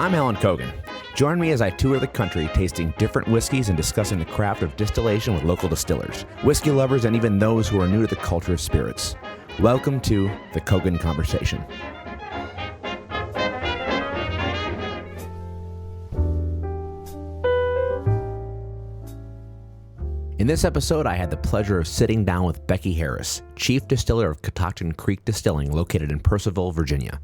I'm Allan Cogan. Join me as I tour the country tasting different whiskeys and discussing the craft of distillation with local distillers, whiskey lovers, and even those who are new to the culture of spirits. Welcome to the Cogan Conversation. In this episode, I had the pleasure of sitting down with Becky Harris, Chief Distiller of Catoctin Creek Distilling, located in Purcellville, Virginia.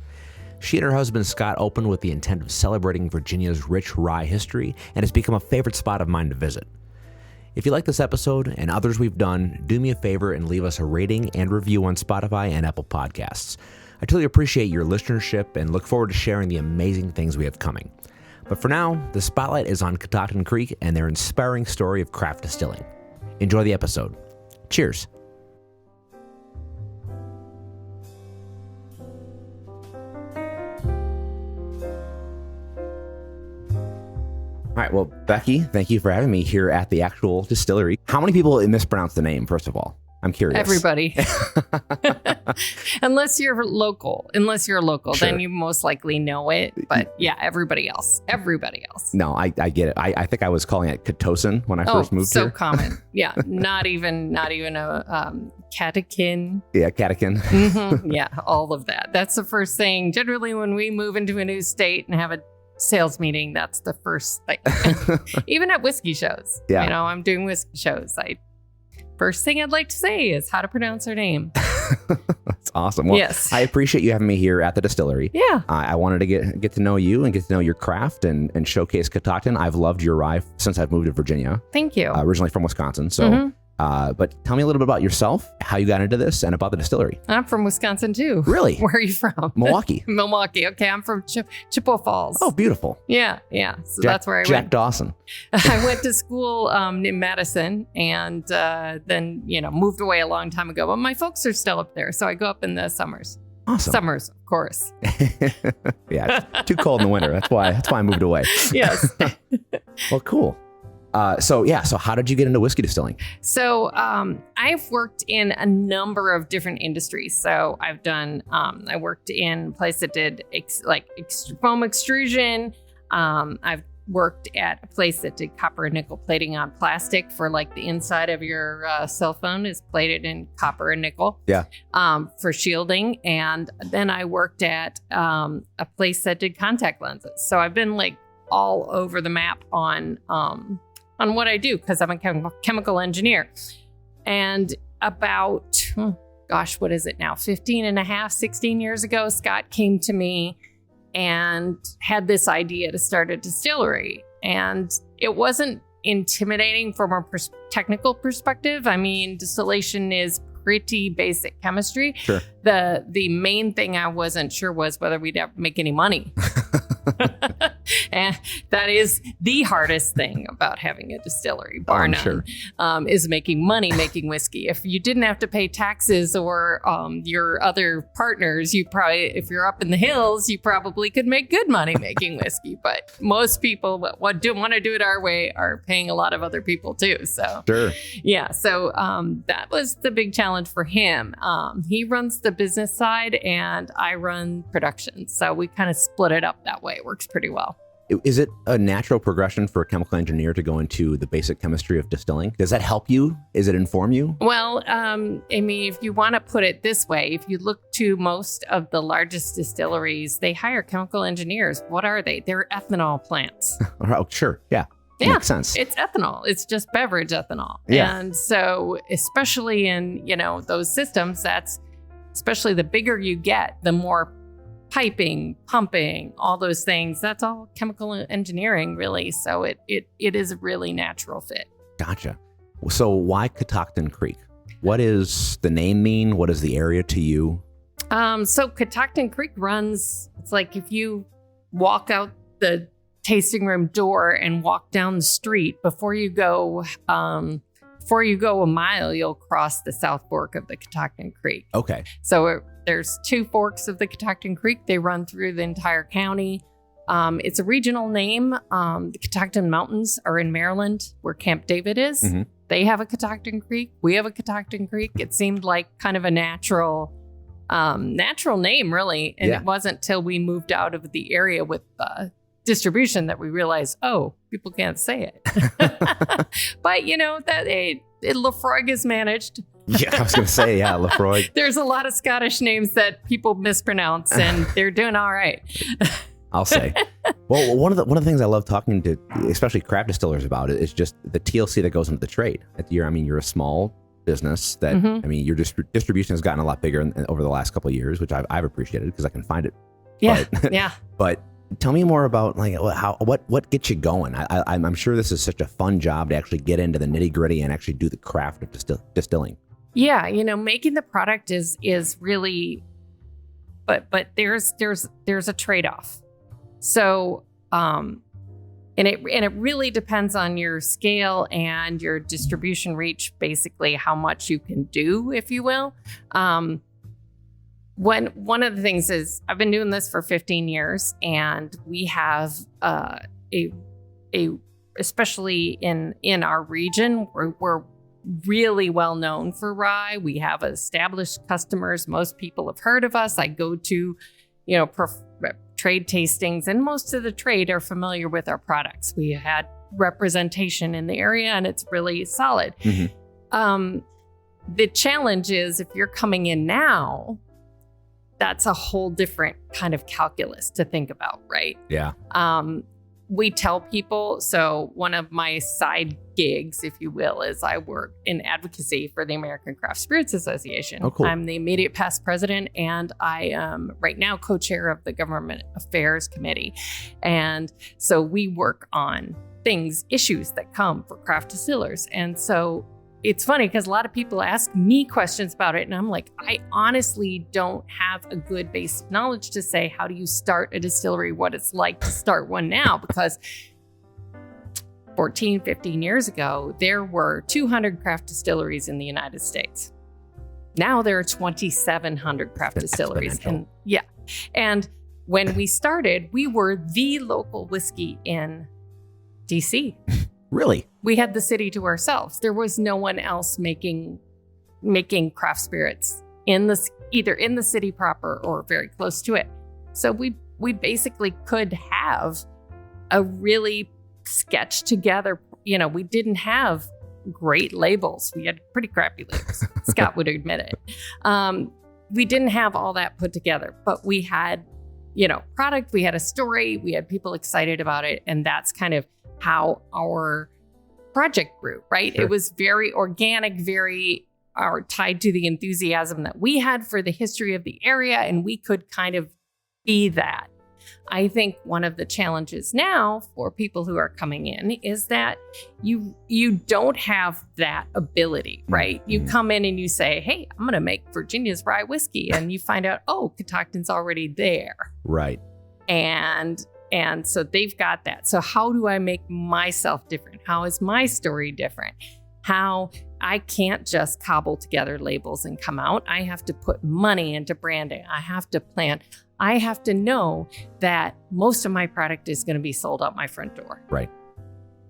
She and her husband Scott opened with the intent of celebrating Virginia's rich rye history, and has become a favorite spot of mine to visit. If you like this episode and others we've done, do me a favor and leave us a rating and review on Spotify and Apple Podcasts. I truly appreciate your listenership and look forward to sharing the amazing things we have coming. But for now, the spotlight is on Catoctin Creek and their inspiring story of craft distilling. Enjoy the episode. Cheers. All right, well, Becky, thank you for having me here at the actual distillery. How many people mispronounce the name, first of all? I'm curious. Everybody. Unless you're local. Sure. Then you most likely know it. But yeah, everybody else. No, I get it. I think I was calling it Catoctin when I first moved here. So common. Yeah, not even a Catoctin. Yeah, Catoctin. Mm-hmm. Yeah, all of that. That's the first thing. Generally, when we move into a new state and have a sales meeting, that's the first thing. Even at whiskey shows. Yeah. I'm doing whiskey shows. First thing I'd like to say is how to pronounce her name. That's awesome. Well, yes. I appreciate you having me here at the distillery. Yeah. I wanted to get to know you and get to know your craft and showcase Catoctin. I've loved your rye since I've moved to Virginia. Thank you. Originally from Wisconsin. So, but tell me a little bit about yourself, how you got into this, and about the distillery. I'm from Wisconsin too. Really? Where are you from? Milwaukee. Milwaukee. Okay, I'm from Chippewa Falls. Oh, beautiful. Yeah. So that's where I went. Jack Dawson. I went to school in Madison and then, moved away a long time ago. But my folks are still up there. So I go up in the summers. Awesome. Summers, of course. Yeah, it's too cold in the winter. That's why I moved away. Yes. Well, cool. So how did you get into whiskey distilling? So I've worked in a number of different industries. So I've done, I worked in a place that did foam extrusion. I've worked at a place that did copper and nickel plating on plastic for the inside of your cell phone is plated in copper and nickel. Yeah. For shielding. And then I worked at a place that did contact lenses. So I've been all over the map on what I do because I'm a chemical engineer. And about, what is it now? 16 years ago, Scott came to me and had this idea to start a distillery. And it wasn't intimidating from a technical perspective. I mean, distillation is pretty basic chemistry. Sure. The main thing I wasn't sure was whether we'd ever make any money. And that is the hardest thing about having a distillery, bar none, is making money making whiskey. If you didn't have to pay taxes or your other partners, if you're up in the hills, you probably could make good money making whiskey. But most people want to do it our way are paying a lot of other people too. So sure. Yeah. So that was the big challenge for him. He runs the business side and I run production. So we kind of split it up that way. It works pretty well. Is it a natural progression for a chemical engineer to go into the basic chemistry of distilling? Does that help you? Does it inform you? Well, if you want to put it this way, if you look to most of the largest distilleries, they hire chemical engineers. What are they? They're ethanol plants. Oh, sure. Yeah. Yeah, makes sense. It's ethanol. It's just beverage ethanol. Yeah. And so especially in, those systems, that's especially the bigger you get, the more piping, pumping, all those things. That's all chemical engineering, really. So it is a really natural fit. Gotcha. So why Catoctin Creek? What does the name mean? What is the area to you? So Catoctin Creek runs, it's like if you walk out the tasting room door and walk down the street, before you go a mile, you'll cross the South Fork of the Catoctin Creek. Okay. So there's two forks of the Catoctin Creek. They run through the entire county. It's a regional name. The Catoctin Mountains are in Maryland, where Camp David is. Mm-hmm. They have a Catoctin Creek. We have a Catoctin Creek. It seemed like kind of a natural name, really. And It wasn't till we moved out of the area with distribution that we realized, oh, people can't say it. But that Lafroig is managed. Yeah, I was going to say, yeah, Lafroig. There's a lot of Scottish names that people mispronounce, and they're doing all right. I'll say. Well, one of the things I love talking to, especially craft distillers about, it is just the TLC that goes into the trade. You're a small business that, your distribution has gotten a lot bigger over the last couple of years, which I've appreciated because I can find it. Yeah, But tell me more about what gets you going. I'm sure this is such a fun job to actually get into the nitty gritty and actually do the craft of distilling. Yeah, making the product is really, but there's a trade-off. So, and it really depends on your scale and your distribution reach, basically how much you can do, if you will. One of the things is I've been doing this for 15 years, and we have especially in our region, we're really well known for rye. We have established customers. Most people have heard of us. I go to, trade tastings, and most of the trade are familiar with our products. We had representation in the area, and it's really solid. Mm-hmm. The challenge is if you're coming in now, that's a whole different kind of calculus to think about, right? Yeah. We tell people, so one of my side gigs, if you will, is I work in advocacy for the American Craft Spirits Association. Oh, cool. I'm the immediate past president, and I am right now co-chair of the Government Affairs Committee. And so we work on issues that come for craft distillers. And so it's funny because a lot of people ask me questions about it, and I'm like, I honestly don't have a good base of knowledge to say, how do you start a distillery, what it's like to start one now? Because 14, 15 years ago, there were 200 craft distilleries in the United States. Now there are 2,700 craft distilleries. And when we started, we were the local whiskey in DC. Really? We had the city to ourselves. There was no one else making craft spirits either in the city proper or very close to it. So we basically could have a really sketched together. We didn't have great labels. We had pretty crappy labels. Scott would admit it. We didn't have all that put together, but we had, product. We had a story. We had people excited about it, and that's kind of how our project grew, right? Sure. It was very organic, very tied to the enthusiasm that we had for the history of the area, and we could kind of be that. I think one of the challenges now for people who are coming in is that you don't have that ability, right? You come in and you say, hey, I'm going to make Virginia's rye whiskey, and you find out, oh, Catoctin's already there. Right. And so they've got that. So how do I make myself different? How is my story different? How I can't just cobble together labels and come out. I have to put money into branding. I have to plan. I have to know that most of my product is going to be sold out my front door. Right.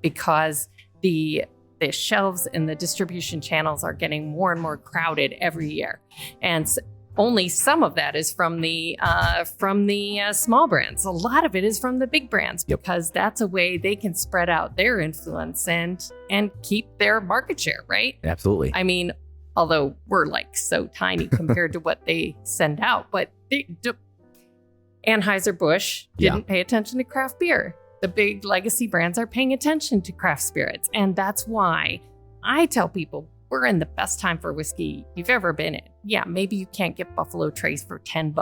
Because the shelves and the distribution channels are getting more and more crowded every year. And only some of that is from the small brands. A lot of it is from the big brands, because that's a way they can spread out their influence and keep their market share, right? Absolutely. I mean, although we're like so tiny compared to what they send out, but Anheuser-Busch didn't pay attention to craft beer. The big legacy brands are paying attention to craft spirits. And that's why I tell people, we're in the best time for whiskey you've ever been in. Yeah, maybe you can't get Buffalo Trace for $10,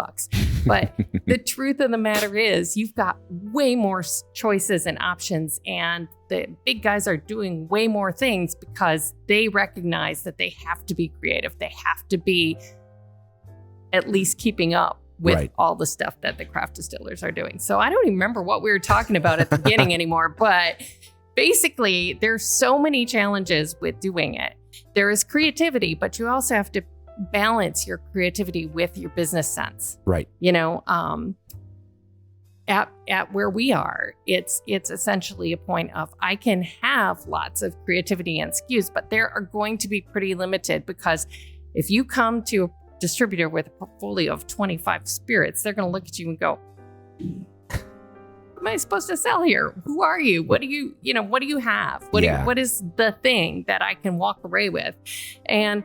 but the truth of the matter is you've got way more choices and options, and the big guys are doing way more things because they recognize that they have to be creative. They have to be at least keeping up with all the stuff that the craft distillers are doing. So I don't even remember what we were talking about at the beginning anymore, but basically there's so many challenges with doing it. There is creativity, but you also have to balance your creativity with your business sense. Right. At where we are, it's essentially a point of I can have lots of creativity and SKUs, but there are going to be pretty limited, because if you come to a distributor with a portfolio of 25 spirits, they're going to look at you and go, am I supposed to sell here? Who are you? What do you have? What is the thing that I can walk away with? And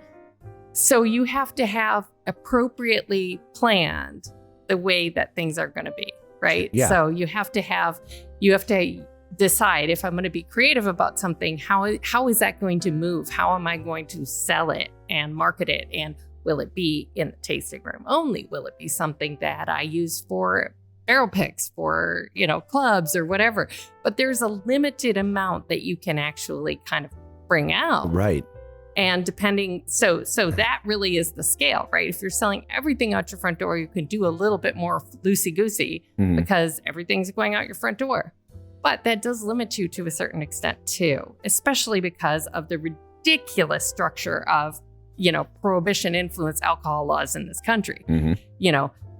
so you have to have appropriately planned the way that things are going to be, right? Yeah. So you have to decide, if I'm going to be creative about something, how is that going to move? How am I going to sell it and market it? And will it be in the tasting room only? Will it be something that I use for barrel picks, for, clubs or whatever? But there's a limited amount that you can actually kind of bring out. Right. And depending, so that really is the scale, right? If you're selling everything out your front door, you can do a little bit more loosey-goosey because everything's going out your front door. But that does limit you to a certain extent too, especially because of the ridiculous structure of, prohibition influenced alcohol laws in this country.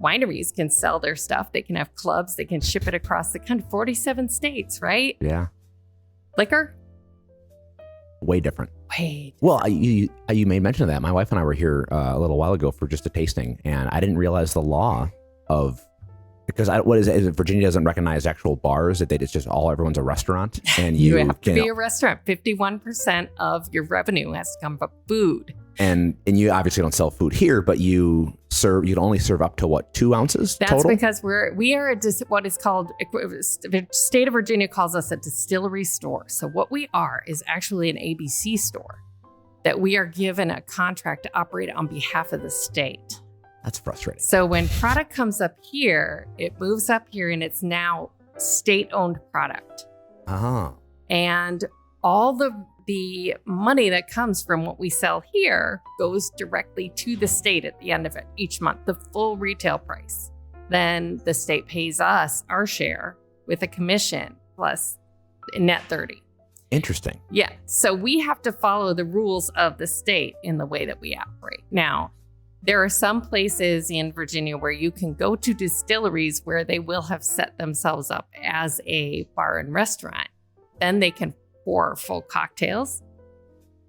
Wineries can sell their stuff. They can have clubs. They can ship it across the country. 47 states, right? Yeah. Liquor? Way different. Way different. Well, you made mention of that. My wife and I were here a little while ago for just a tasting, and I didn't realize the law of, because what is it? Virginia doesn't recognize actual bars. It's just everyone's a restaurant, and you have to be a restaurant. 51% of your revenue has to come from food. And you obviously don't sell food here, but you can only serve up to what, 2 ounces total? That's because we are what is called, the state of Virginia calls us a distillery store. So what we are is actually an ABC store that we are given a contract to operate on behalf of the state. That's frustrating. So when product comes up here, it moves up here and it's now state-owned product. Uh-huh. And all the money that comes from what we sell here goes directly to the state at the end of it each month, the full retail price. Then the state pays us our share with a commission plus net 30. Interesting. Yeah. So we have to follow the rules of the state in the way that we operate. Now, there are some places in Virginia where you can go to distilleries where they will have set themselves up as a bar and restaurant. Then they can pour full cocktails,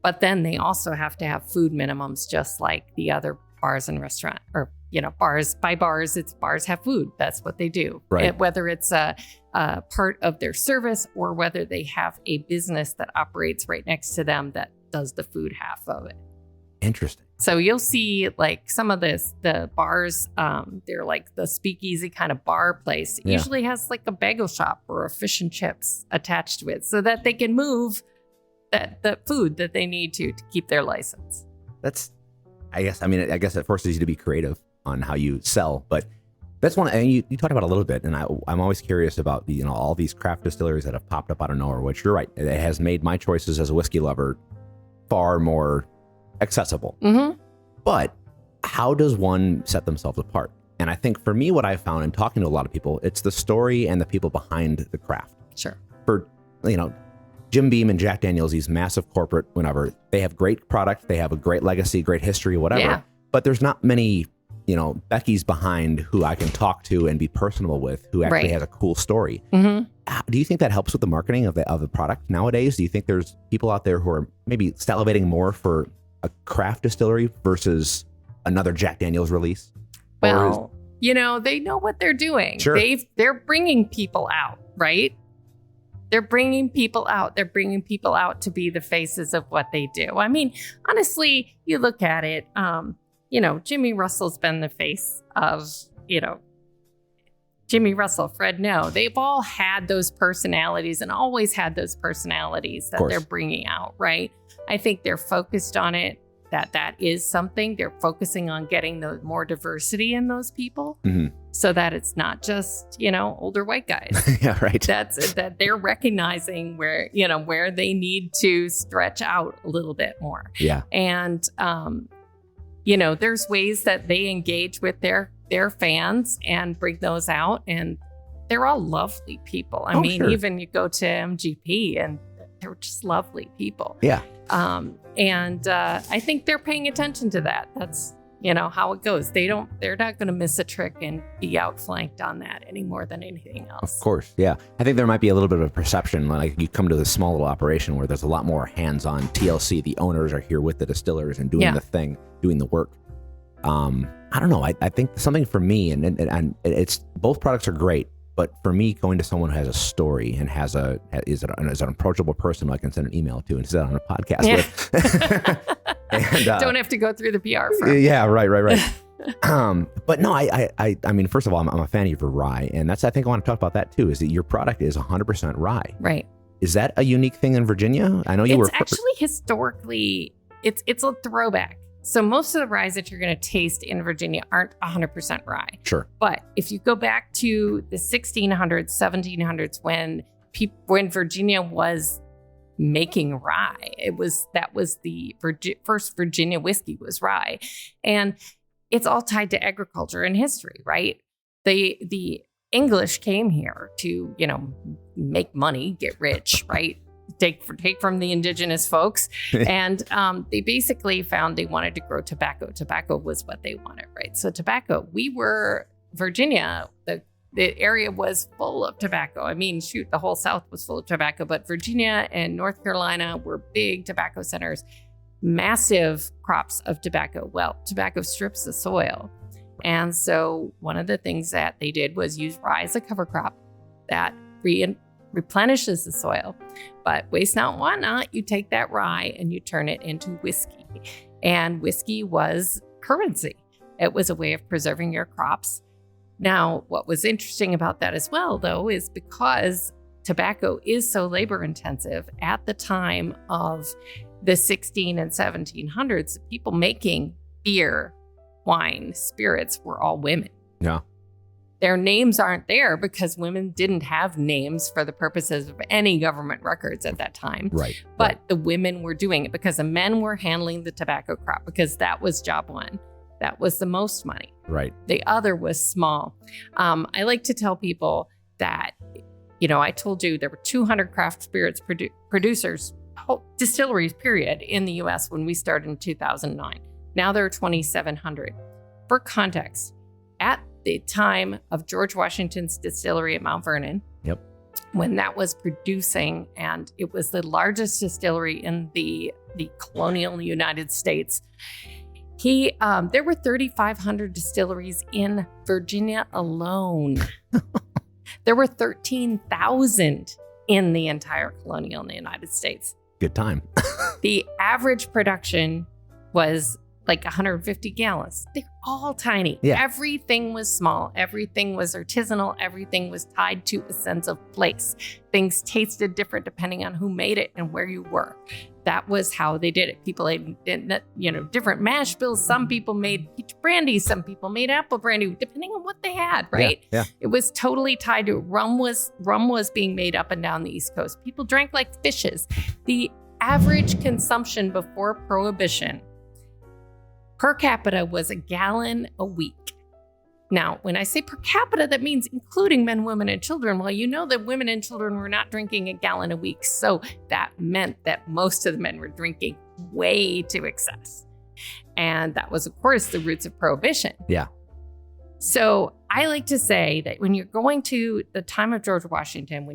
but then they also have to have food minimums, just like the other bars and restaurant, or bars. By bars, it's bars have food. That's what they do. Right. Whether it's a part of their service or whether they have a business that operates right next to them that does the food half of it. Interesting. So you'll see like some of the bars, they're like the speakeasy kind of bar place. It usually has like a bagel shop or a fish and chips attached to it so that they can move the food that they need to keep their license. I guess it forces you to be creative on how you sell, but that's one, and you talked about a little bit, and I'm always curious about all these craft distilleries that have popped up out of nowhere, which you're right, it has made my choices as a whiskey lover far more accessible. Mm-hmm. But how does one set themselves apart? And I think for me, what I've found in talking to a lot of people, it's the story and the people behind the craft. Sure. For, Jim Beam and Jack Daniels, these massive corporate, whenever, they have great product, they have a great legacy, great history, whatever. Yeah. But there's not many, Becky's behind who I can talk to and be personable with, who actually has a cool story. Mm-hmm. Do you think that helps with the marketing of the product nowadays? Do you think there's people out there who are maybe salivating more for a craft distillery versus another Jack Daniels release? Well, they know what they're doing. Sure. They're bringing people out, right? They're bringing people out. They're bringing people out to be the faces of what they do. I mean, honestly, you look at it, Jimmy Russell's been the face of, Jimmy Russell, Fred No. They've all had those personalities and always had those personalities that they're bringing out, right? I think they're focused on it, that is something. They're focusing on getting more diversity in those people so that it's not just, older white guys. Yeah, right. That they're recognizing where they need to stretch out a little bit more. Yeah. And, there's ways that they engage with their fans and bring those out. And they're all lovely people. I mean, even you go to MGP and they're just lovely people. Yeah. And I think they're paying attention to that. That's, how it goes. They're not going to miss a trick and be outflanked on that any more than anything else. Of course. Yeah. I think there might be a little bit of a perception, like you come to this small little operation where there's a lot more hands-on TLC. The owners are here with the distillers and doing the thing, doing the work. I don't know. I think something for me, and it's both products are great, But for me, going to someone who has a story and is an approachable person who I can send an email to and sit on a podcast with. And, don't have to go through the PR firm. Yeah, right. But no, I mean, first of all, I'm a fan of your rye, and I think I want to talk about that too. Is that your product is 100% rye? Right. Is that a unique thing in Virginia? I know it's actually historically, it's a throwback. So most of the ryes that you're going to taste in Virginia aren't 100% rye. Sure. But if you go back to the 1600s, 1700s, when Virginia was making rye, that was the first Virginia whiskey was rye. And it's all tied to agriculture and history, right? The English came here to, make money, get rich, right? Take from the indigenous folks. And they basically found they wanted to grow tobacco. Tobacco was what they wanted, right? So tobacco, Virginia, the area was full of tobacco. I mean, shoot, the whole South was full of tobacco, but Virginia and North Carolina were big tobacco centers, massive crops of tobacco. Well, tobacco strips the soil. And so one of the things that they did was use rye as a cover crop that replenishes the soil. But waste not, want not, you take that rye and you turn it into whiskey. And whiskey was currency. It was a way of preserving your crops. Now, what was interesting about that as well, though, is because tobacco is so labor intensive at the time of the 16 and 1700s, people making beer, wine, spirits were all women. Yeah. Their names aren't there because women didn't have names for the purposes of any government records at that time. Right. But the women were doing it because the men were handling the tobacco crop because that was job one. That was the most money. Right. The other was small. I like to tell people that, I told you there were 200 craft spirits producers, distilleries, period, in the U.S. when we started in 2009. Now there are 2,700. For context, at the time of George Washington's distillery at Mount Vernon, when that was producing, and it was the largest distillery in the colonial United States, there were 3,500 distilleries in Virginia alone. There were 13,000 in the entire colonial United States. Good time. The average production was like 150 gallons. They're all tiny. Yeah. Everything was small. Everything was artisanal. Everything was tied to a sense of place. Things tasted different depending on who made it and where you were. That was how they did it. People ate, different mash bills. Some people made peach brandy. Some people made apple brandy, depending on what they had, right? Yeah. It was totally tied to rum was being made up and down the East Coast. People drank like fishes. The average consumption before Prohibition per capita was a gallon a week. Now, when I say per capita, that means including men, women, and children. Well, you know that women and children were not drinking a gallon a week. So that meant that most of the men were drinking way to excess. And that was, of course, the roots of Prohibition. Yeah. So I like to say that when you're going to the time of George Washington,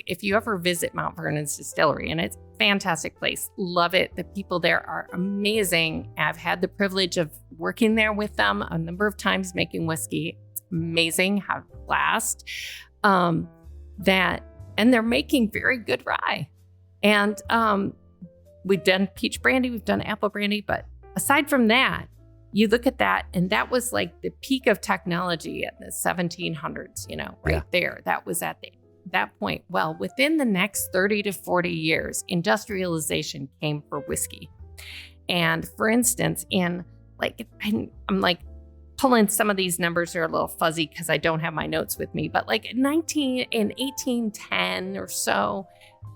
if you ever visit Mount Vernon's distillery, and it's a fantastic place, love it. The people there are amazing. I've had the privilege of working there with them a number of times making whiskey. It's amazing, have a blast. And they're making very good rye. And we've done peach brandy, we've done apple brandy, but aside from that, you look at that, and that was like the peak of technology in the 1700s, there. That was at that point. Well, within the next 30 to 40 years, industrialization came for whiskey. And for instance, I'm pulling some of these numbers are a little fuzzy because I don't have my notes with me, but like in 1810 or so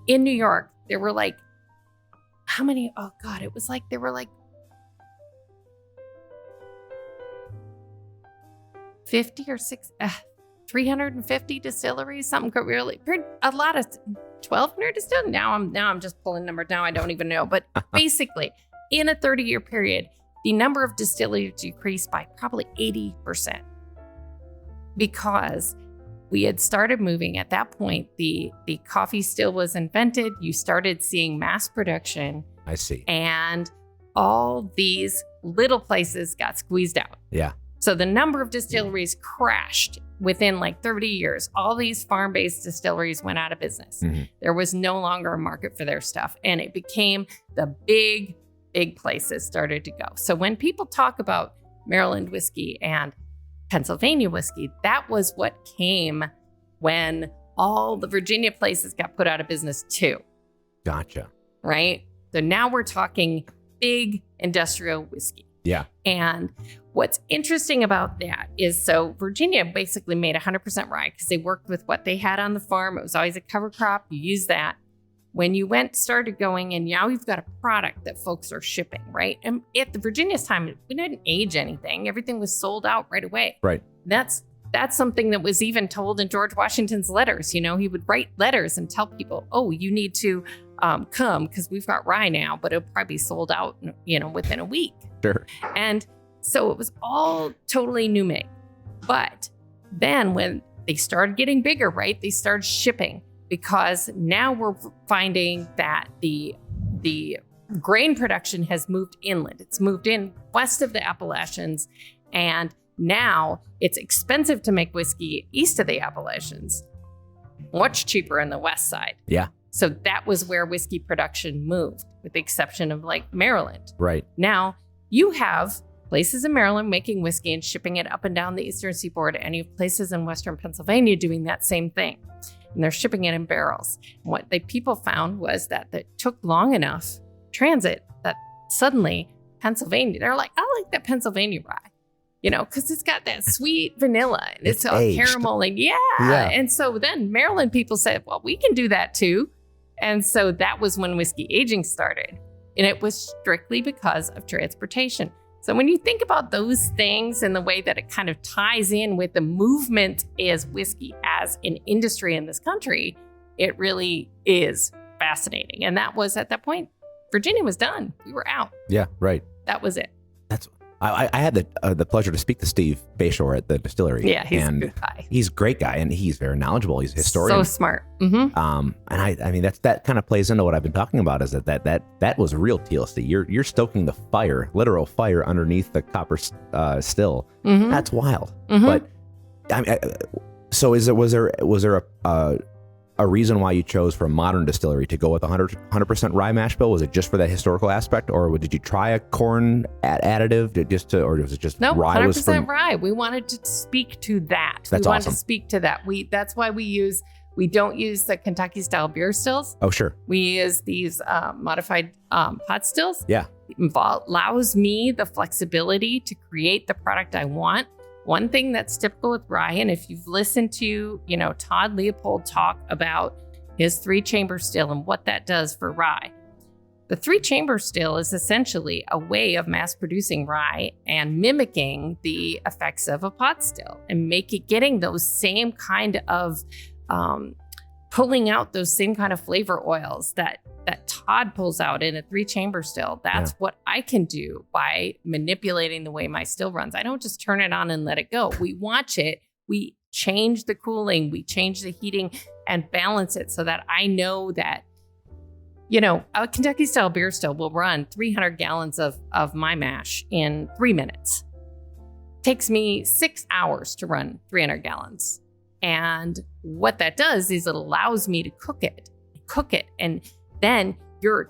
in New York, there were like, how many? Oh God, it was like, there were like 50 or 350 distilleries, something really, a lot of 1,200 distilleries. Now I'm just pulling numbers. Now I don't even know. But basically, in a 30-year period, the number of distilleries decreased by probably 80% because we had started moving. At that point, the coffee still was invented. You started seeing mass production. I see. And all these little places got squeezed out. Yeah. So the number of distilleries crashed within like 30 years. All these farm-based distilleries went out of business. Mm-hmm. There was no longer a market for their stuff. And it became the big places started to go. So when people talk about Maryland whiskey and Pennsylvania whiskey, that was what came when all the Virginia places got put out of business too. Gotcha. Right? So now we're talking big industrial whiskey. Yeah. And what's interesting about that is, so Virginia basically made 100% rye because they worked with what they had on the farm. It was always a cover crop. You use that. When you started going, and now you've got a product that folks are shipping, right? And at the Virginia's time, we didn't age anything. Everything was sold out right away. Right. That's something that was even told in George Washington's letters. You know, he would write letters and tell people, oh, you need to come because we've got rye now, but it'll probably be sold out, you know, within a week. Sure. And so it was all totally new make. But then when they started getting bigger, right, they started shipping, because now we're finding that the grain production has moved inland. It's moved in west of the Appalachians, and now it's expensive to make whiskey east of the Appalachians, much cheaper on the west side. Yeah. So that was where whiskey production moved, with the exception of like Maryland. Right. Now you have places in Maryland making whiskey and shipping it up and down the eastern seaboard, and you have places in western Pennsylvania doing that same thing. And they're shipping it in barrels. And what the people found was that it took long enough transit that suddenly Pennsylvania, they're like, I like that Pennsylvania rye, you know, because it's got that sweet vanilla and it's all caramel and yeah. And so then Maryland people said, well, we can do that too. And so that was when whiskey aging started. And it was strictly because of transportation. So when you think about those things and the way that it kind of ties in with the movement as whiskey as an industry in this country, it really is fascinating. And that was, at that point, Virginia was done. We were out. Yeah, right. That was it. I had the pleasure to speak to Steve Bayshore at the distillery. Yeah, he's a good guy. He's a great guy, and he's very knowledgeable. He's a historian. So smart. Mm-hmm. And I mean, that kind of plays into what I've been talking about, is that was real TLC. You're stoking the fire, literal fire underneath the copper still. Mm-hmm. That's wild. Mm-hmm. But I mean, so was there a reason why you chose for a modern distillery to go with 100% rye mash bill? Was it just for that historical aspect, or did you try a corn additive or was it just rye? 100% rye. We wanted to speak to that. That's we wanted awesome. to speak to that. That's why we don't use the Kentucky style beer stills. Oh, sure. We use these modified pot stills. Yeah. It allows me the flexibility to create the product I want. One thing that's typical with rye, and if you've listened to, you know, Todd Leopold talk about his 3-chamber still and what that does for rye. The 3-chamber still is essentially a way of mass producing rye and mimicking the effects of a pot still and getting those same kind of pulling out those same kind of flavor oils that Todd pulls out in a 3-chamber still. That's what I can do by manipulating the way my still runs. I don't just turn it on and let it go. We watch it. We change the cooling. We change the heating and balance it so that I know that, you know, a Kentucky style beer still will run 300 gallons of my mash in 3 minutes. Takes me 6 hours to run 300 gallons. And what that does is it allows me to cook it, and then you're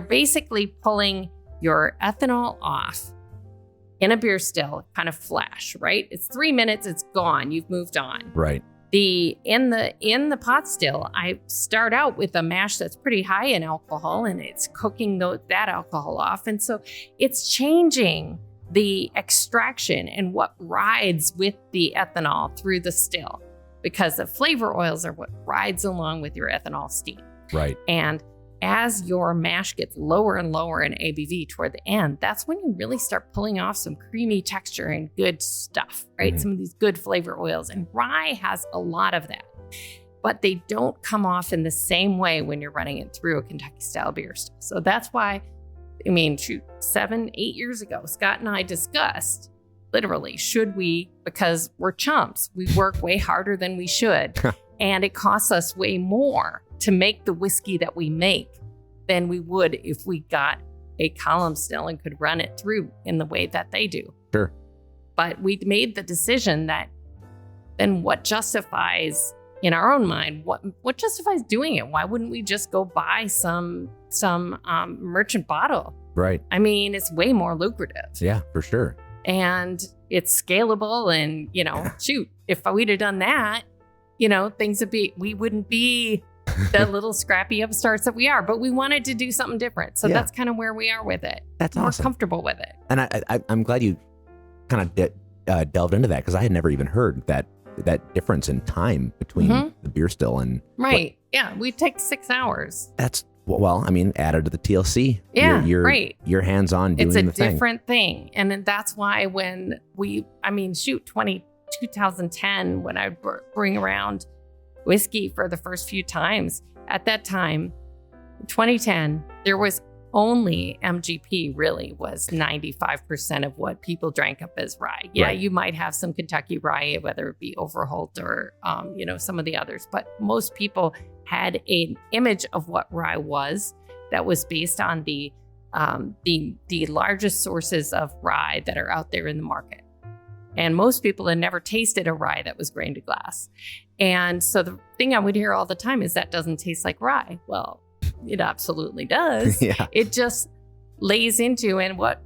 basically pulling your ethanol off in a beer still, kind of flash, right? It's 3 minutes, it's gone, you've moved on. Right. In the pot still, I start out with a mash that's pretty high in alcohol, and it's cooking that alcohol off, and so it's changing the extraction and what rides with the ethanol through the still, because the flavor oils are what rides along with your ethanol steam. Right. And as your mash gets lower and lower in ABV toward the end, that's when you really start pulling off some creamy texture and good stuff, right? Mm-hmm. Some of these good flavor oils. And rye has a lot of that, but they don't come off in the same way when you're running it through a Kentucky style beer still. So that's why, 7-8 years ago, Scott and I discussed, literally, should we, because we're chumps, we work way harder than we should. And it costs us way more to make the whiskey that we make than we would if we got a column still and could run it through in the way that they do. Sure. But we made the decision that then what justifies in our own mind, what justifies doing it? Why wouldn't we just go buy some merchant bottle? Right. I mean, it's way more lucrative. Yeah, for sure. And it's scalable. And, shoot, if we'd have done that, we wouldn't be the little scrappy upstarts that we are. But we wanted to do something different. So that's kind of where we are with it. That's awesome. We're comfortable with it. And I'm glad you kind of delved into that, because I had never even heard that difference in time between the beer still and... Right. Yeah. We take 6 hours. That's... Well, I mean, added to the TLC. Yeah, right. You're hands-on doing the thing. It's a different thing. And then that's why when 2010, when I bring around whiskey for the first few times, at that time, 2010, there was only MGP really was 95% of what people drank up as rye. Yeah, right. You might have some Kentucky rye, whether it be Overholt or, some of the others, but most people had an image of what rye was that was based on the largest sources of rye that are out there in the market. And most people had never tasted a rye that was grain to glass. And so the thing I would hear all the time is that doesn't taste like rye. Well, it absolutely does. Yeah. It just lays into, and what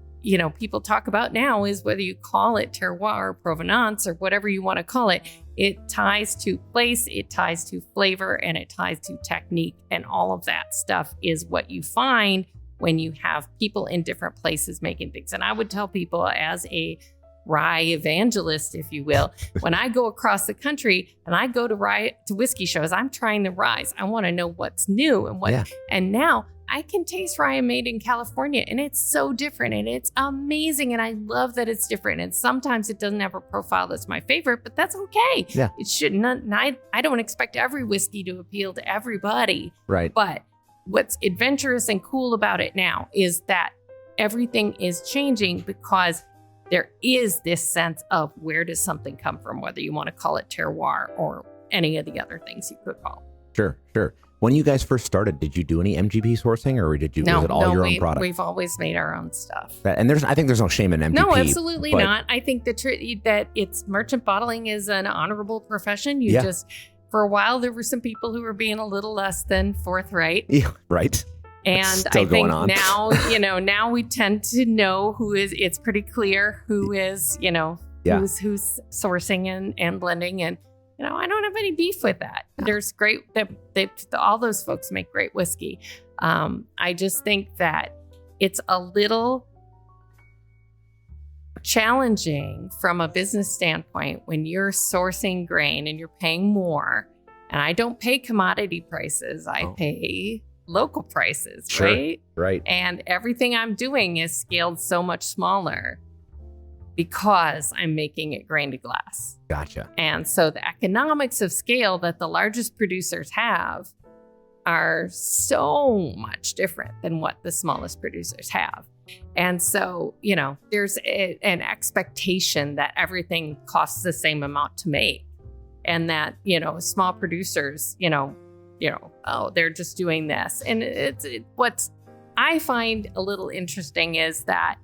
people talk about now is whether you call it terroir or provenance or whatever you want to call it, it ties to place, it ties to flavor, and it ties to technique. And all of that stuff is what you find when you have people in different places making things. And I would tell people, as a rye evangelist, if you will, when I go across the country and I go to whiskey shows, I'm trying the ryes. I want to know what's new and what. Yeah. And now I can taste rye made in California, and it's so different, and it's amazing, and I love that it's different. And sometimes it doesn't have a profile that's my favorite, but that's okay. Yeah. It shouldn't. I don't expect every whiskey to appeal to everybody. Right. But what's adventurous and cool about it now is that everything is changing, because there is this sense of where does something come from, whether you want to call it terroir or any of the other things you could call it. Sure. When you guys first started, did you do any MGP sourcing, or was it all your own product? We've always made our own stuff. And I think there's no shame in MGP. No, absolutely not. I think that it's merchant bottling is an honorable profession. For a while, there were some people who were being a little less than forthright. Yeah, right. And I think now, now we tend to know it's pretty clear who is, who's sourcing and blending. And, I don't have any beef with that. There's great, all those folks make great whiskey. I just think that it's a little challenging from a business standpoint when you're sourcing grain and you're paying more. And I don't pay commodity prices. I pay local prices, sure, right? Right. And everything I'm doing is scaled so much smaller because I'm making it grain to glass. Gotcha. And so the economics of scale that the largest producers have are so much different than what the smallest producers have. And so, there's an expectation that everything costs the same amount to make. And that, small producers, they're just doing this. And what I find a little interesting is that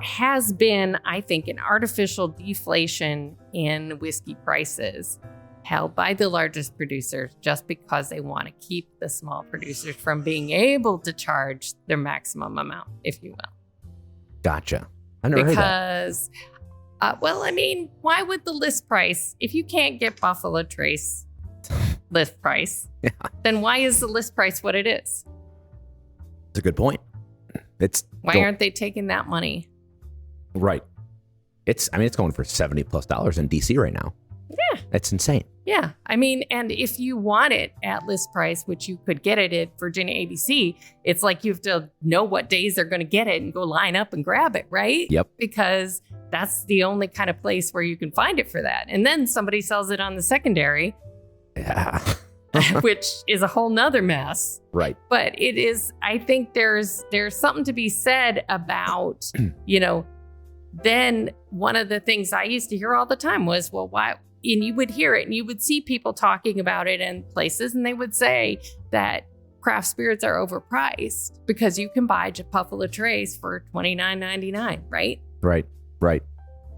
has been, I think, an artificial deflation in whiskey prices held by the largest producers just because they want to keep the small producers from being able to charge their maximum amount, if you will. Gotcha. I never heard that. Because, why would the list price, if you can't get Buffalo Trace list price, then why is the list price what it is? That's a good point. Why aren't they taking that money? Right. It's going for $70+ in DC right now. Yeah. That's insane. Yeah. And if you want it at list price, which you could get it at Virginia ABC, it's like you have to know what days they're going to get it and go line up and grab it, right? Yep. Because that's the only kind of place where you can find it for that. And then somebody sells it on the secondary. Yeah. Which is a whole nother mess. Right. But it is, I think there's something to be said about, then one of the things I used to hear all the time was, well, why? And you would hear it and you would see people talking about it in places, and they would say that craft spirits are overpriced because you can buy Buffalo Trace for $29.99, right? Right.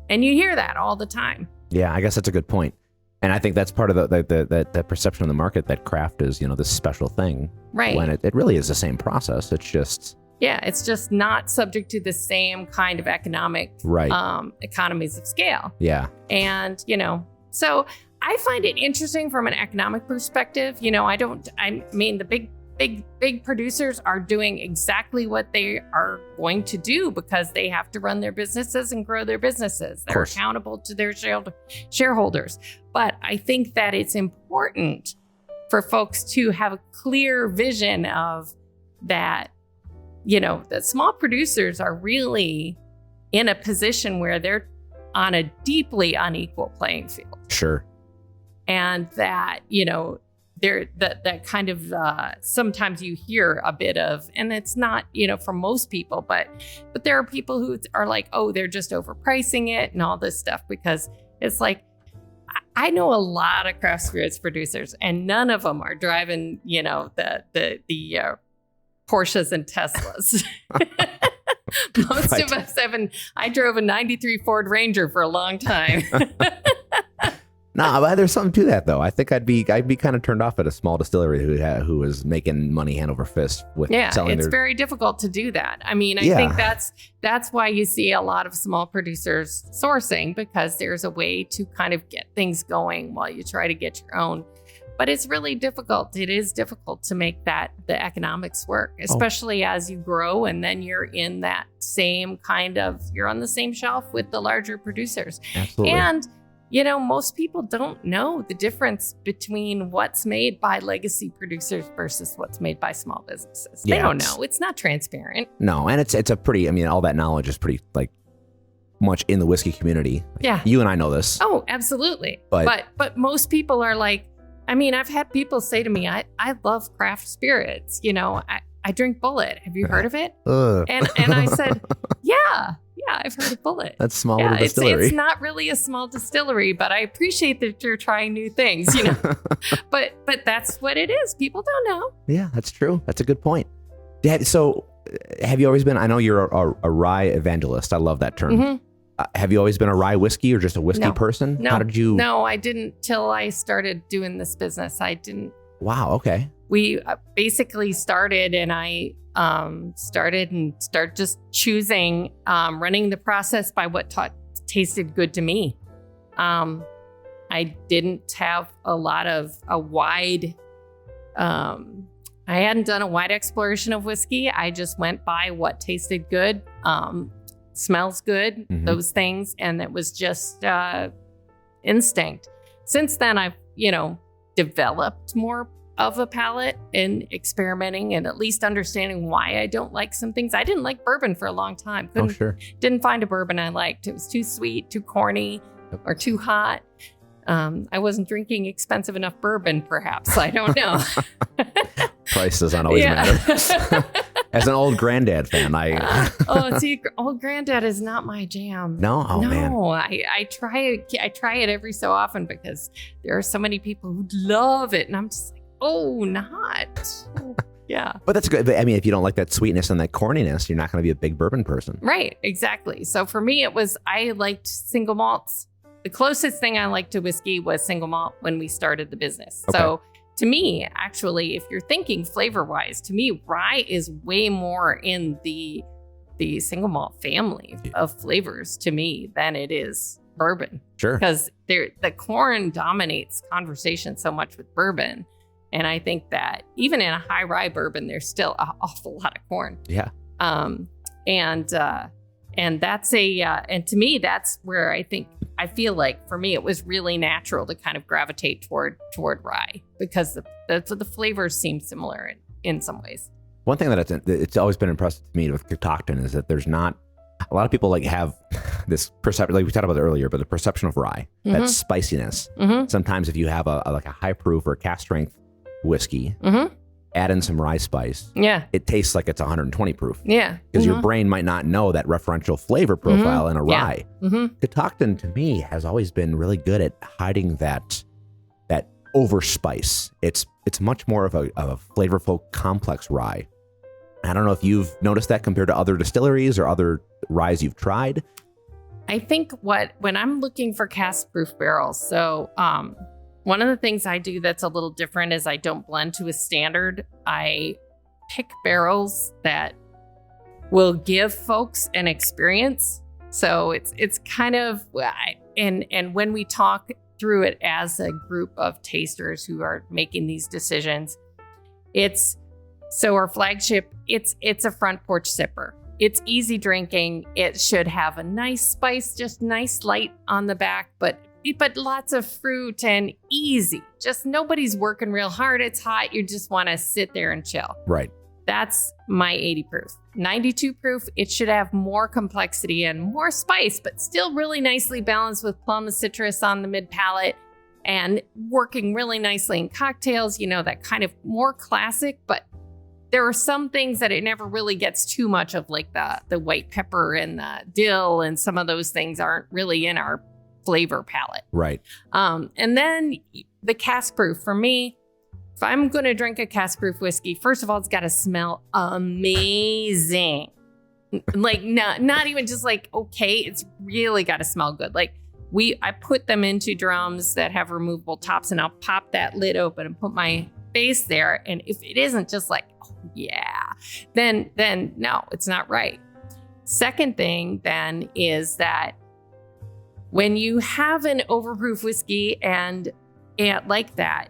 And you hear that all the time. Yeah, I guess that's a good point. And I think that's part of the perception of the market that craft is, this special thing. Right. When it really is the same process. It's just... Yeah, it's just not subject to the same kind of economic economies of scale. Yeah. And, so I find it interesting from an economic perspective. I mean, the big producers are doing exactly what they are going to do because they have to run their businesses and grow their businesses. They're accountable to their shareholders. But I think that it's important for folks to have a clear vision of that, that small producers are really in a position where they're on a deeply unequal playing field. Sure. And that, that kind of sometimes you hear a bit of, and it's not, for most people, but there are people who are like, oh, they're just overpricing it and all this stuff, because it's like, I know a lot of craft spirits producers and none of them are driving, the Porsches and Teslas. Most of us I drove a 93 Ford Ranger for a long time. Nah, but there's something to that, though. I think I'd be kind of turned off at a small distillery who was making money hand over fist with selling it's very difficult to do that. I mean, I think that's why you see a lot of small producers sourcing, because there's a way to kind of get things going while you try to get your own. But it's really difficult. It is difficult to make the economics work, especially as you grow and then you're in that same you're on the same shelf with the larger producers. Absolutely. And most people don't know the difference between what's made by legacy producers versus what's made by small businesses. They don't know. It's not transparent. No, and it's a pretty, all that knowledge is pretty much in the whiskey community. Yeah. You and I know this. Oh, absolutely. But most people are like, I've had people say to me, I love craft spirits. I drink Bullet. Have you heard of it? And I said, yeah, I've heard of Bullet. That's small little distillery. It's not really a small distillery, but I appreciate that you're trying new things, but that's what it is. People don't know. Yeah, that's true. That's a good point. So have you always been, I know you're a rye evangelist. I love that term. Mm-hmm. Have you always been a rye whiskey or just a whiskey person? No. How did you? No, I didn't till I started doing this business. I didn't. Wow. Okay. We basically started and I started just choosing, running the process by what tasted good to me. I didn't have a wide, I hadn't done a wide exploration of whiskey. I just went by what tasted good, smells good, those things. And it was just instinct. Since then, I've, developed more of a palate in experimenting and at least understanding why I don't like some things. I didn't like bourbon for a long time. Didn't find a bourbon I liked. It was too sweet, too corny, or too hot. I wasn't drinking expensive enough bourbon, perhaps. I don't know. Price doesn't always matter. As an old granddad fan, old granddad is not my jam. No, man. I try it every so often because there are so many people who love it, and I'm just like, oh, not. Yeah. But that's good. But if you don't like that sweetness and that corniness, you're not going to be a big bourbon person. Right. Exactly. So for me, I liked single malts. The closest thing I liked to whiskey was single malt when we started the business. Okay. So to me, actually, if you're thinking flavor-wise, to me, rye is way more in the single malt family of flavors to me than it is bourbon. Sure. Because the corn dominates conversation so much with bourbon. And I think that even in a high rye bourbon, there's still an awful lot of corn. Yeah. And that's and to me, that's where I feel like for me, it was really natural to kind of gravitate toward rye because the flavors seem similar in some ways. One thing that it's always been impressive to me with Catoctin is that there's not a lot of people have this perception, like we talked about it earlier, but the perception of rye, that spiciness. Sometimes if you have a high proof or cask strength whiskey, add in some rye spice. Yeah. It tastes like it's 120 proof. Yeah. Because your brain might not know that referential flavor profile in a rye. Catoctin to me has always been really good at hiding that over spice. It's much more of a flavorful, complex rye. I don't know if you've noticed that compared to other distilleries or other ryes you've tried. I think when I'm looking for cask proof barrels, so one of the things I do that's a little different is I don't blend to a standard. I pick barrels that will give folks an experience. So it's kind of, and when we talk through it as a group of tasters who are making these decisions, so our flagship, it's a front porch sipper. It's easy drinking. It should have a nice spice, just nice light on the back, but lots of fruit and easy. Just nobody's working real hard. It's hot. You just want to sit there and chill. Right. That's my 80 proof. 92 proof, it should have more complexity and more spice, but still really nicely balanced with plum and citrus on the mid palate and working really nicely in cocktails, that kind of more classic, but there are some things that it never really gets too much of, like the white pepper and the dill, and some of those things aren't really in our flavor palette. Right. And then the cask proof for me, if I'm going to drink a cask proof whiskey, first of all, it's got to smell amazing. Like not even just like, okay, it's really got to smell good. Like I put them into drums that have removable tops, and I'll pop that lid open and put my face there. And if it isn't just like, oh yeah, then no, it's not right. Second thing then is that when you have an overproof whiskey and like that,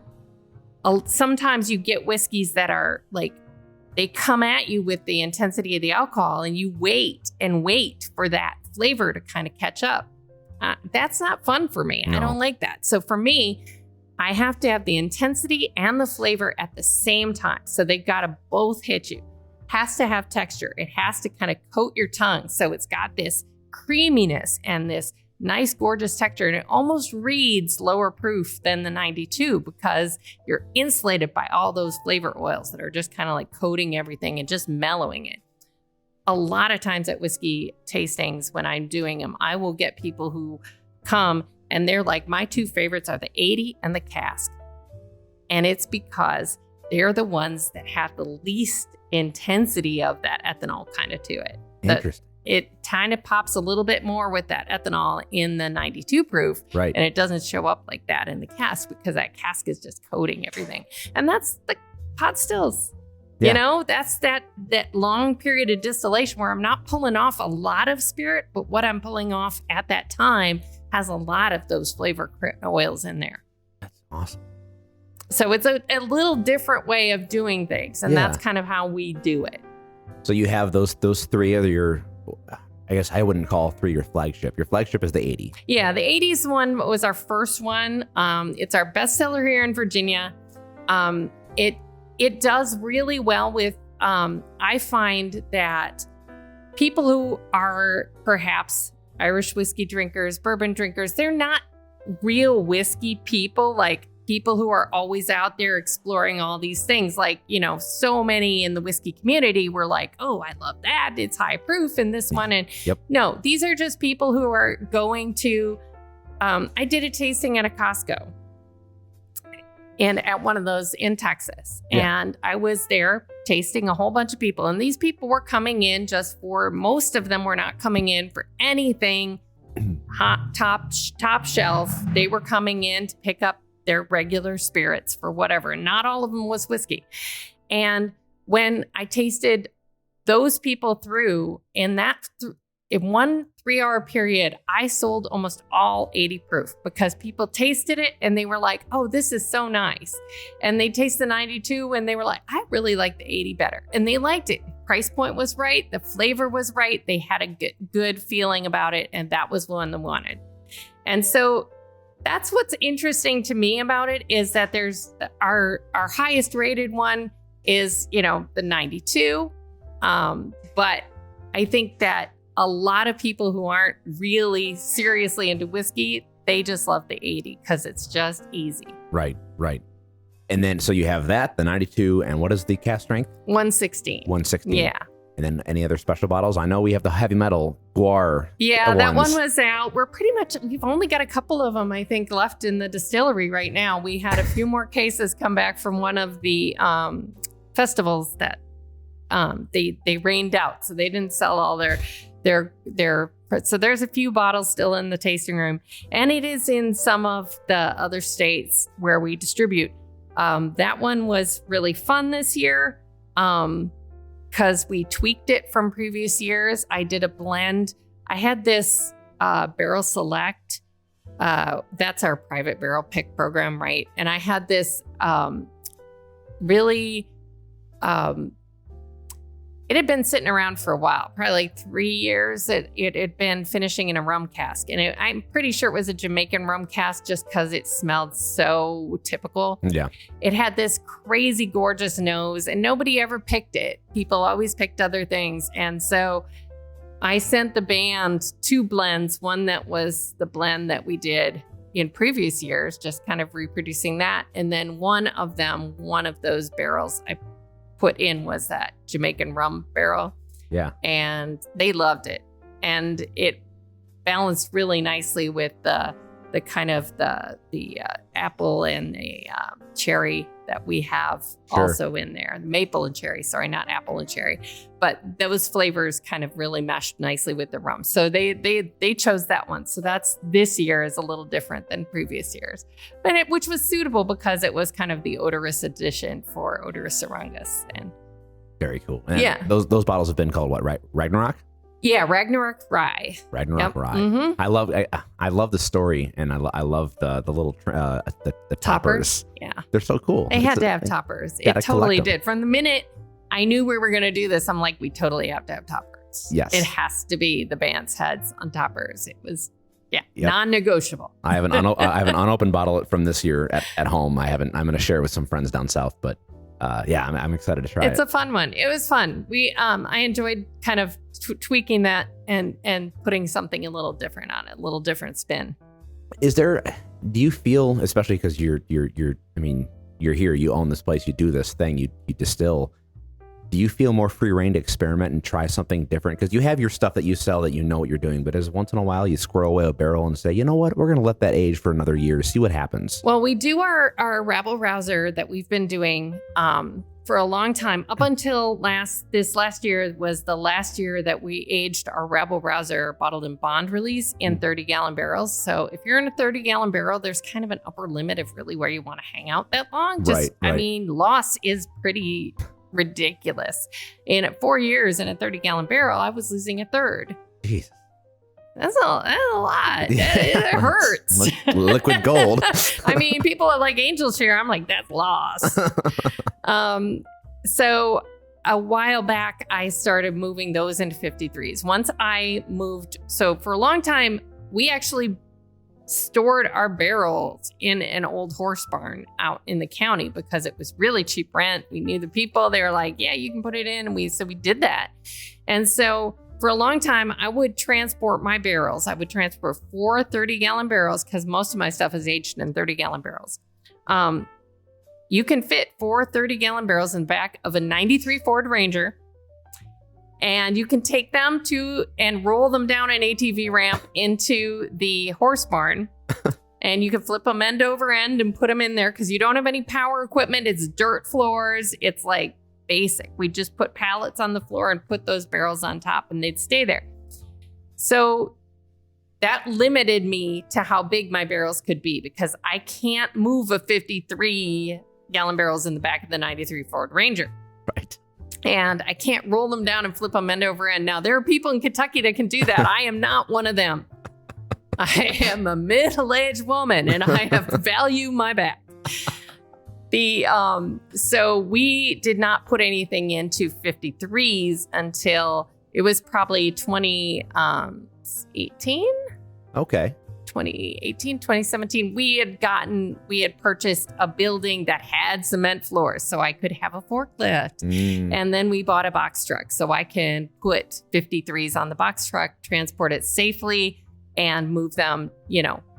sometimes you get whiskeys that are like, they come at you with the intensity of the alcohol, and you wait and wait for that flavor to kind of catch up. That's not fun for me. No. I don't like that. So for me, I have to have the intensity and the flavor at the same time. So they've got to both hit you. Has to have texture. It has to kind of coat your tongue. So it's got this creaminess and this nice, gorgeous texture. And it almost reads lower proof than the 92 because you're insulated by all those flavor oils that are just kind of like coating everything and just mellowing it. A lot of times at whiskey tastings, when I'm doing them, I will get people who come and they're like, my two favorites are the 80 and the cask. And it's because they're the ones that have the least intensity of that ethanol kind of to it. Interesting. It kind of pops a little bit more with that ethanol in the 92 proof. Right. And it doesn't show up like that in the cask because that cask is just coating everything. And that's the pot stills. Yeah. That's that long period of distillation where I'm not pulling off a lot of spirit, but what I'm pulling off at that time has a lot of those flavor oils in there. That's awesome. So it's a little different way of doing things. And that's kind of how we do it. So you have those three other your, I guess I wouldn't call three your flagship. Your flagship is the 80. Yeah, the 80s one was our first one. It's our bestseller here in Virginia. It does really well with, I find that people who are perhaps Irish whiskey drinkers, bourbon drinkers, they're not real whiskey people, like people who are always out there exploring all these things. Like, so many in the whiskey community were like, oh, I love that. It's high proof in this one. And no, these are just people who are going to, I did a tasting at a Costco. And at one of those in Texas. Yeah. And I was there tasting a whole bunch of people. And these people were coming in most of them were not coming in for anything hot, top shelf. They were coming in to pick up their regular spirits for whatever. Not all of them was whiskey. And when I tasted those people through in 1 3-hour period, I sold almost all 80 proof because people tasted it and they were like, oh, this is so nice. And they tasted the 92 and they were like, I really like the 80 better. And they liked it. Price point was right. The flavor was right. They had a good feeling about it. And that was one they wanted. And so that's what's interesting to me about it is that there's our highest rated one is, the 92. But I think that a lot of people who aren't really seriously into whiskey, they just love the 80 because it's just easy. Right. And then, so you have that, the 92, and what is the cask strength? 116. 116. Yeah. And then any other special bottles? I know we have the heavy metal guar. Yeah, that one was out. We've only got a couple of them, I think, left in the distillery right now. We had a few more cases come back from one of the festivals that they rained out. So they didn't sell all their so there's a few bottles still in the tasting room. And it is in some of the other states where we distribute. That one was really fun this year. Because we tweaked it from previous years. I did a blend. I had this Barrel Select. That's our private barrel pick program, right? And I had this really, it had been sitting around for a while, probably like 3 years. It had been finishing in a rum cask. And I'm pretty sure it was a Jamaican rum cask just because it smelled so typical. Yeah. It had this crazy gorgeous nose and nobody ever picked it. People always picked other things. And so I sent the band 2 blends, one that was the blend that we did in previous years, just kind of reproducing that. And then one of those barrels I put in was that Jamaican rum barrel. Yeah. And they loved it. And it balanced really nicely with the kind of the apple and the cherry that we have also in there. Maple and cherry, sorry, not apple and cherry. But those flavors kind of really meshed nicely with the rum. So they chose that one. So that's this year is a little different than previous years. But which was suitable because it was kind of the odorous edition for Odorous Sarangas. And very cool. And yeah. Those bottles have been called what, right? Ragnarok? Yeah, Ragnarok Rye. Ragnarok Rye. Mm-hmm. I love the story, and I love the little the toppers. Yeah, they're so cool. They had to have toppers. It totally did. From the minute I knew we were going to do this, I'm like, we totally have to have toppers. Yes, it has to be the band's heads on toppers. It was non-negotiable. I have an unopened bottle from this year at home. I'm going to share it with some friends down south, but. I'm excited to try it. It's a fun one. It was fun. I enjoyed kind of tweaking that and putting something a little different on it, a little different spin. Do you feel, especially because you're here, you own this place, you do this thing, you distill. Do you feel more free reign to experiment and try something different? Because you have your stuff that you sell that you know what you're doing, but as once in a while you squirrel away a barrel and say, you know what, we're going to let that age for another year to see what happens. Well, we do our rabble rouser that we've been doing for a long time, up until this last year was the last year that we aged our rabble rouser bottled in bond release in 30-gallon barrels. So if you're in a 30-gallon barrel, there's kind of an upper limit of really where you want to hang out that long. Right. I mean, loss is pretty ridiculous. And at 4 years in a 30-gallon barrel, I was losing a third. Jeez. That's a lot. It hurts. Liquid gold. I mean, people are like angel share. I'm like, that's loss. So a while back, I started moving those into 53s. Once I moved, so for a long time, we actually stored our barrels in an old horse barn out in the county because it was really cheap rent. We knew the people. They were like, yeah, you can put it in. And we did that. And so for a long time, I would transport my barrels. I would transport 4 30-gallon barrels because most of my stuff is aged in 30-gallon barrels. You can fit 4 30-gallon barrels in the back of a 93 Ford Ranger. And you can take them and roll them down an ATV ramp into the horse barn. And you can flip them end over end and put them in there because you don't have any power equipment. It's dirt floors. It's like basic. We just put pallets on the floor and put those barrels on top and they'd stay there. So that limited me to how big my barrels could be because I can't move a 53-gallon barrels in the back of the 93 Ford Ranger. Right. And I can't roll them down and flip them end over end. Now, there are people in Kentucky that can do that. I am not one of them. I am a middle-aged woman, and I have value my back. So we did not put anything into 53s until it was probably 2018. Okay. 2018, 2017, we had purchased a building that had cement floors so I could have a forklift. And then we bought a box truck so I can put 53s on the box truck, transport it safely and move them,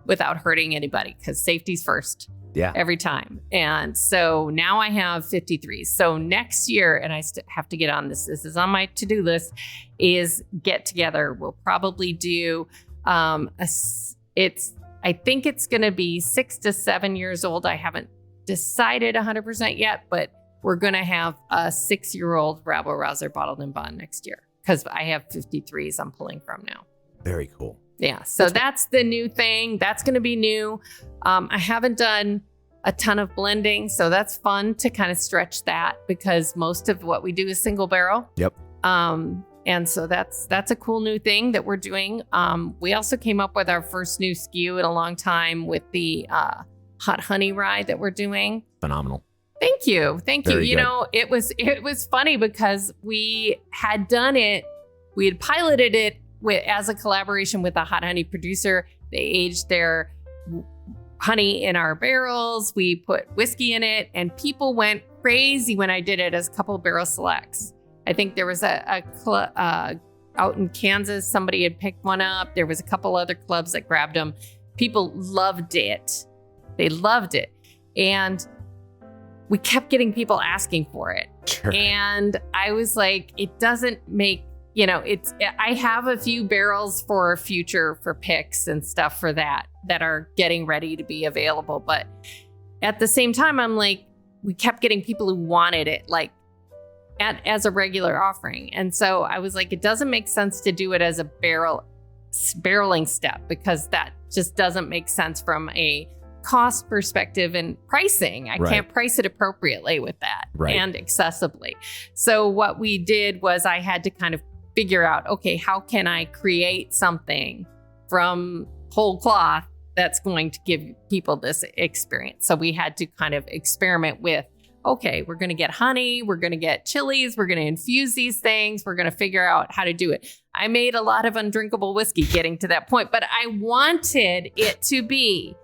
without hurting anybody because safety's first. Yeah. Every time. And so now I have 53. So next year, and I have to get on this. This is on my to-do list, is get together. We'll probably do I think it's going to be 6 to 7 years old. I haven't decided 100% yet, but we're going to have a 6-year-old Rabble Rouser bottled in bond next year because I have 53s I'm pulling from now. Very cool. Yeah. So that's the new thing. That's going to be new. I haven't done a ton of blending, so that's fun to kind of stretch that because most of what we do is single barrel. Yep. And so that's a cool new thing that we're doing. We also came up with our first new SKU in a long time with the hot honey rye that we're doing. Phenomenal. Thank you. Thank you. Very You good. know, it was funny because we had done it. We had piloted it as a collaboration with a hot honey producer. They aged their honey in our barrels. We put whiskey in it, and people went crazy when I did it as a couple of barrel selects. I think there was out in Kansas, somebody had picked one up. There was a couple other clubs that grabbed them. People loved it. They loved it. And we kept getting people asking for it. Sure. And I was like, it doesn't make, I have a few barrels for future for picks and stuff for that are getting ready to be available. But at the same time, I'm like, we kept getting people who wanted it, like as a regular offering. And so I was like, it doesn't make sense to do it as a barreling step because that just doesn't make sense from a cost perspective and pricing. I can't price it appropriately with that and accessibly. So what we did was I had to kind of figure out, okay, how can I create something from whole cloth that's going to give people this experience? So we had to kind of experiment with, okay, we're going to get honey, we're going to get chilies, we're going to infuse these things, we're going to figure out how to do it. I made a lot of undrinkable whiskey getting to that point, but I wanted it to be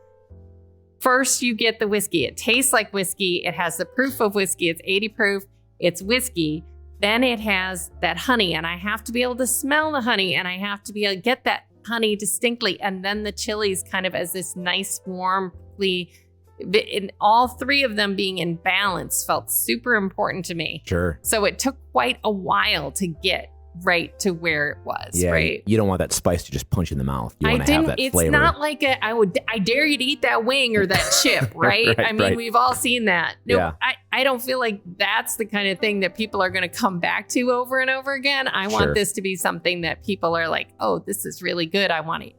first, you get the whiskey. It tastes like whiskey. It has the proof of whiskey. It's 80 proof. It's whiskey. Then it has that honey, and I have to be able to smell the honey, and I have to be able to get that honey distinctly. And then the chilies kind of as this nice, warmly, in all three of them being in balance felt super important to me. Sure. So it took quite a while to get right to where it was. Yeah, right. You don't want that spice to just punch in the mouth. You want to have that flavor. It's not like I dare you to eat that wing or that chip, right? I mean, we've all seen that. No, Yeah. I don't feel like that's the kind of thing that people are going to come back to over and over again. I want this to be something that people are like, oh, this is really good. I want to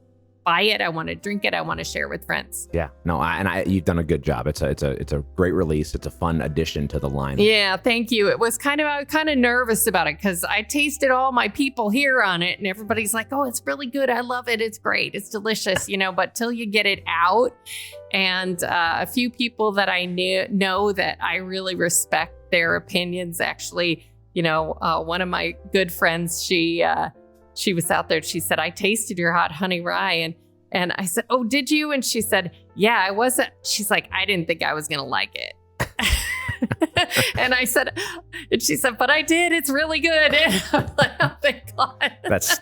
buy it. I want to drink it. I want to share with friends. Yeah. No, you've done a good job. It's a great release. It's a fun addition to the line. Yeah, thank you. I was kind of nervous about it because I tasted all my people here on it, and everybody's like, "Oh, it's really good. I love it. It's great. It's delicious." But till you get it out, and a few people that I know that I really respect their opinions. Actually, one of my good friends, she was out there. She said, I tasted your hot honey rye. And I said, oh, did you? And she said, yeah, I wasn't. She's like, I didn't think I was going to like it. And she said, but I did. It's really good. And I'm like, oh, thank God. That's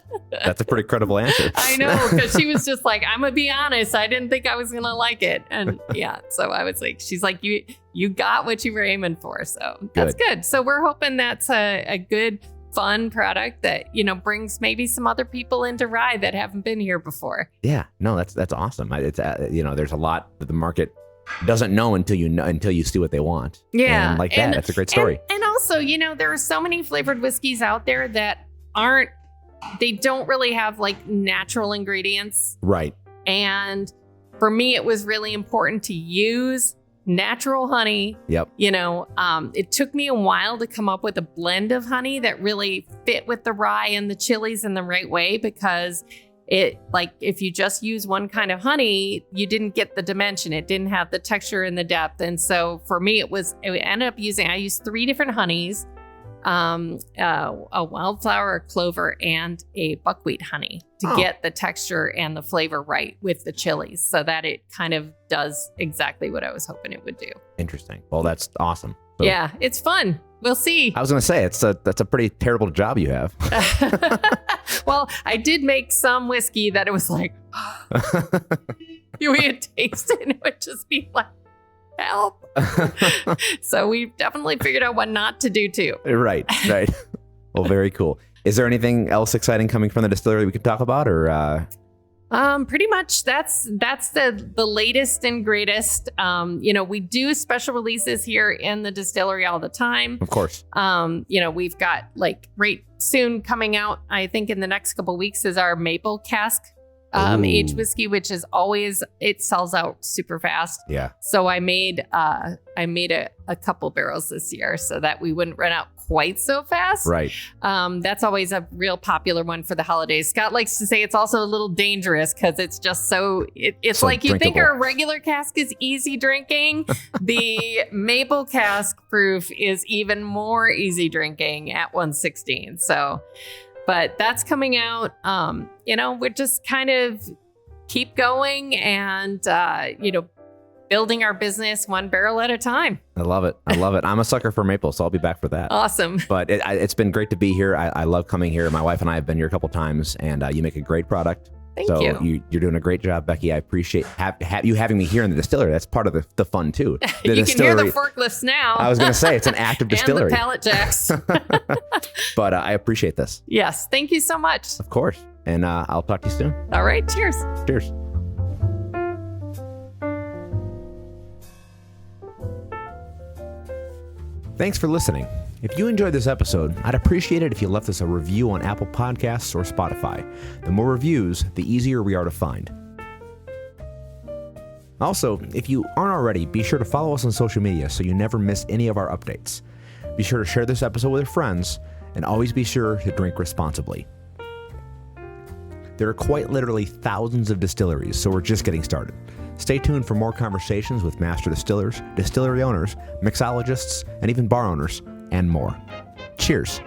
a pretty credible answer. I know, because she was just like, I'm going to be honest. I didn't think I was going to like it. And yeah, so I was like, she's like, you got what you were aiming for. So that's good. So we're hoping that's a good, fun product that, brings maybe some other people into rye that haven't been here before. Yeah, no, that's awesome. It's there's a lot that the market doesn't know until you see what they want. Yeah. And that's a great story. And also, there are so many flavored whiskeys out there that they don't really have like natural ingredients. Right. And for me, it was really important to use natural honey. Yep. It took me a while to come up with a blend of honey that really fit with the rye and the chilies in the right way, because if you just use one kind of honey, you didn't get the dimension. It didn't have the texture and the depth. And so for me, I used 3 different honeys, a wildflower, a clover, and a buckwheat honey to get the texture and the flavor right with the chilies, so that it kind of does exactly what I was hoping it would do. Interesting. Well, that's awesome. So, yeah, it's fun. We'll see. I was going to say, that's a pretty terrible job you have. Well, I did make some whiskey that it was like, you would taste it and it would just be like, help. So we've definitely figured out what not to do too. Right. Well, very cool. Is there anything else exciting coming from the distillery we could talk about, or? Pretty much that's the latest and greatest. We do special releases here in the distillery all the time. Of course. We've got like right soon coming out, I think in the next couple of weeks, is our maple cask aged whiskey, which is always, it sells out super fast. Yeah. So I made a couple barrels this year so that we wouldn't run out quite so fast. Right. That's always a real popular one for the holidays. Scott likes to say it's also a little dangerous because it's just it's so like you drinkable. think our regular cask is easy drinking. The maple cask proof is even more easy drinking at 116. So, but that's coming out. We're just kind of keep going and, building our business one barrel at a time. I love it. I'm a sucker for maple, so I'll be back for that. Awesome. But it's been great to be here. I love coming here. My wife and I have been here a couple times, and you make a great product. Thank you. You're doing a great job, Becky. I appreciate you having me here in the distillery. That's part of the fun, too. You can hear the forklifts now. I was going to say, it's an active distillery. And the pallet jacks. But I appreciate this. Yes. Thank you so much. Of course. And I'll talk to you soon. All right. Cheers. Cheers. Thanks for listening. If you enjoyed this episode, I'd appreciate it if you left us a review on Apple Podcasts or Spotify. The more reviews, the easier we are to find. Also, if you aren't already, be sure to follow us on social media so you never miss any of our updates. Be sure to share this episode with your friends, and always be sure to drink responsibly. There are quite literally thousands of distilleries, so we're just getting started. Stay tuned for more conversations with master distillers, distillery owners, mixologists, and even bar owners, and more. Cheers.